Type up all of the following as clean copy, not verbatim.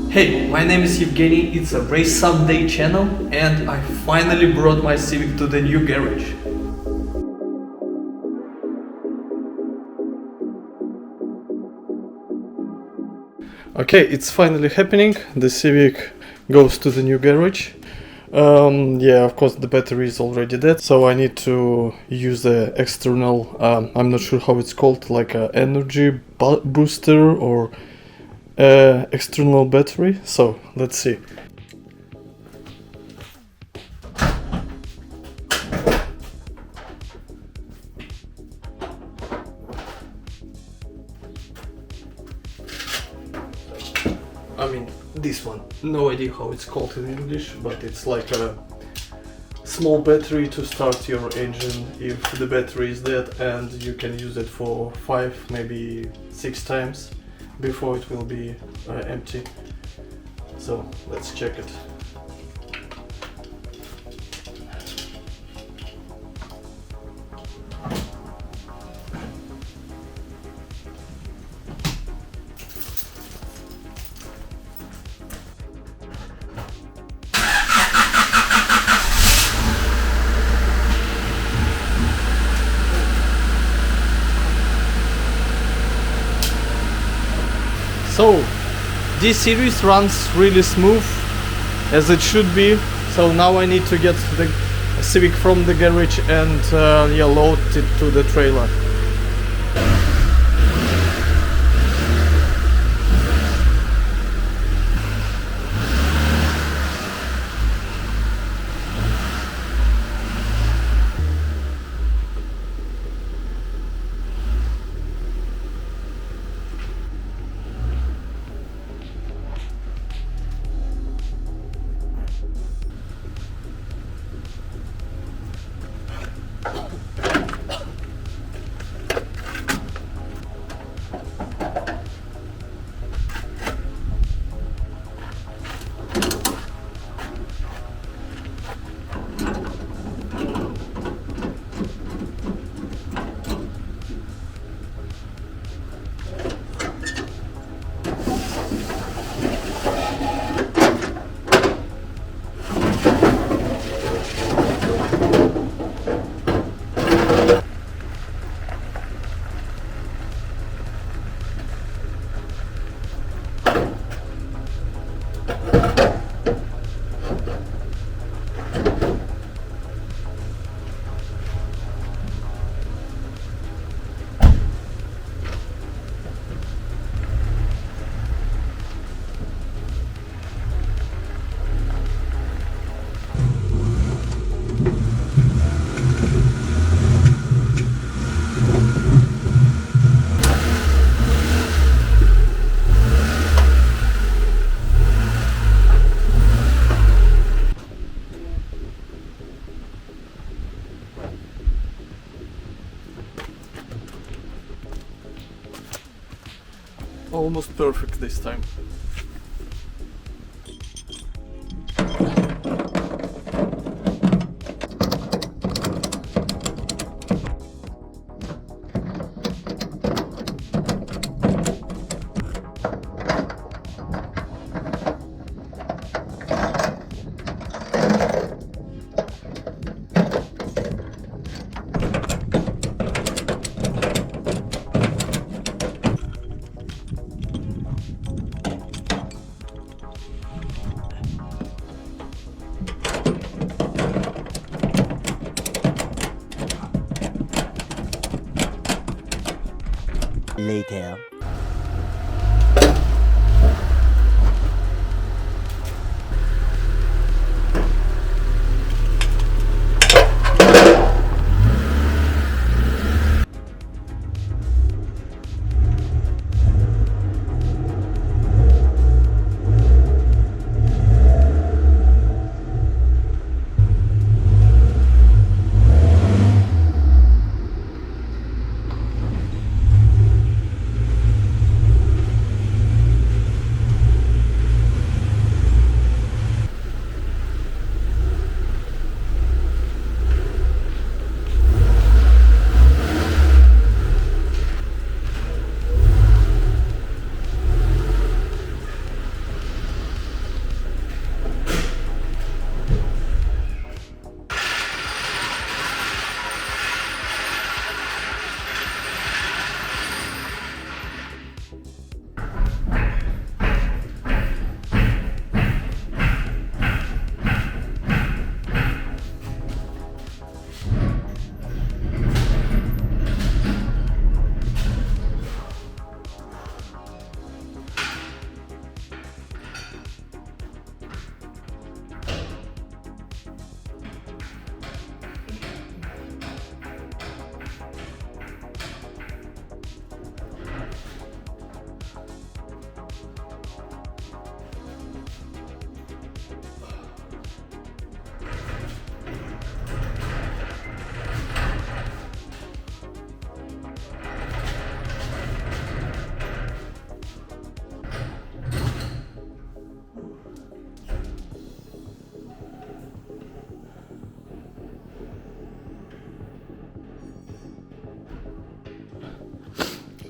Hey, my name is Evgeny, it's a Race Someday channel and I finally brought my Civic to the new garage. Okay, it's finally happening. The Civic goes to the new garage. Yeah, of course the battery is already dead, so I need to use the external, I'm not sure how it's called, like a energy booster or external battery. So let's see. I mean, this one, no idea how it's called in English, but it's like a small battery to start your engine if the battery is dead, and you can use it for 5, maybe 6 times before it will be empty. So let's check it. So this series runs really smooth, as it should be. So now I need to get the Civic from the garage and yeah, load it to the trailer. Almost perfect this time. Later.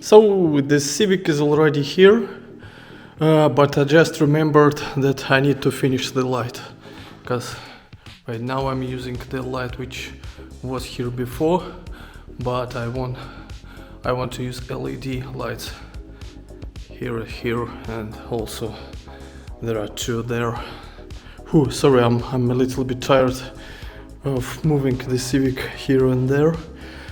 So the Civic is already here, but I just remembered that I need to finish the light, because right now I'm using the light which was here before, but I want to use LED lights here, and also there are two there. Sorry, I'm a little bit tired of moving the Civic here and there.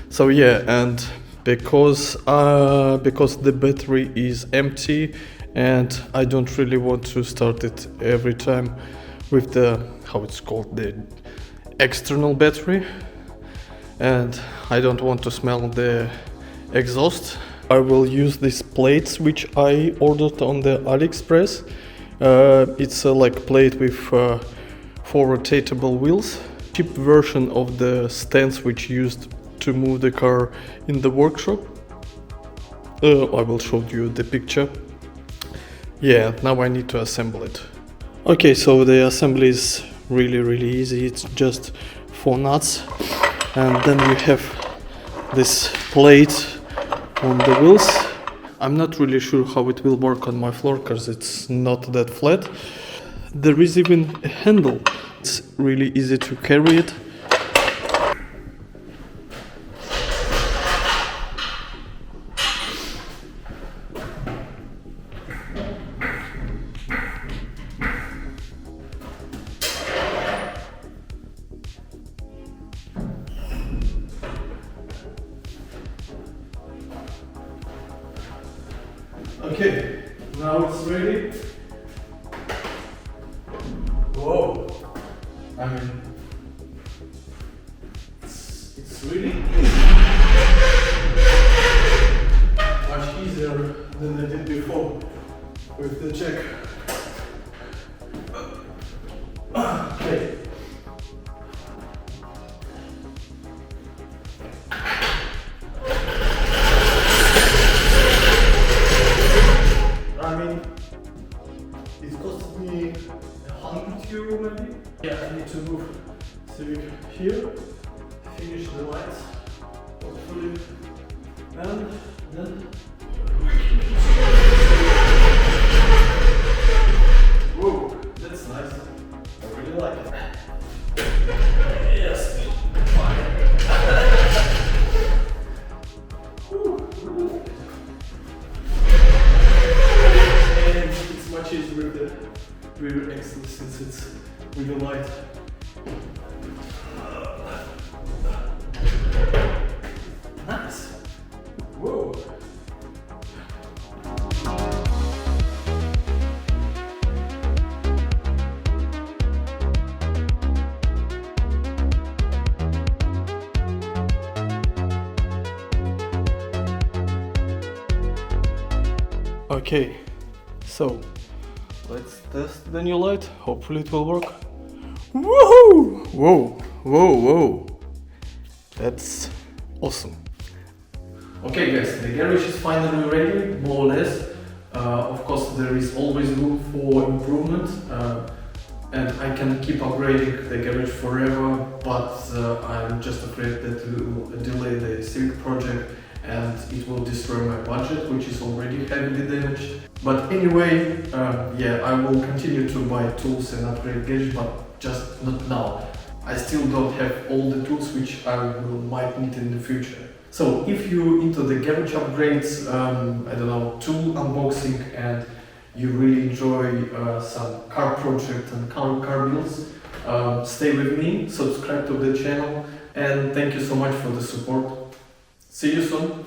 So yeah, and because the battery is empty and I don't really want to start it every time with the, how it's called, the external battery, and I don't want to smell the exhaust, I will use these plates which I ordered on the AliExpress. It's a like plate with 4 rotatable wheels, cheap version of the stands which used to move the car in the workshop. I will show you the picture. Yeah, now I need to assemble it. Okay, so the assembly is really easy. It's just 4 nuts, and then you have this plate on the wheels. I'm not really sure how it will work on my floor because it's not that flat. There is even a handle. It's really easy to carry it. Okay, now it's ready. Whoa! I mean, it's really easy. Much easier than I did before with the check. Okay. I mean, it cost me €100 maybe. Yeah, I need to move Civic here, finish the lights, hopefully, and then. Whoa, that's nice. I really like it. Yes, fine. And it's much easier with the rear axle since it's really light. Nice. Whoa. Okay, so let's test the new light. Hopefully it will work. Woohoo! Whoa! That's awesome. Okay guys, the garage is finally ready, more or less. Of course there is always room for improvement, and I can keep upgrading the garage forever, but I'm just afraid that it will delay the Civic project and it will destroy my budget, which is already heavily damaged. But anyway, yeah, I will continue to buy tools and upgrade gadgets, but just not now. I still don't have all the tools which I might need in the future. So if you're into the garage upgrades, I don't know, tool unboxing, and you really enjoy some car project and car builds, stay with me, subscribe to the channel, and thank you so much for the support. See you soon.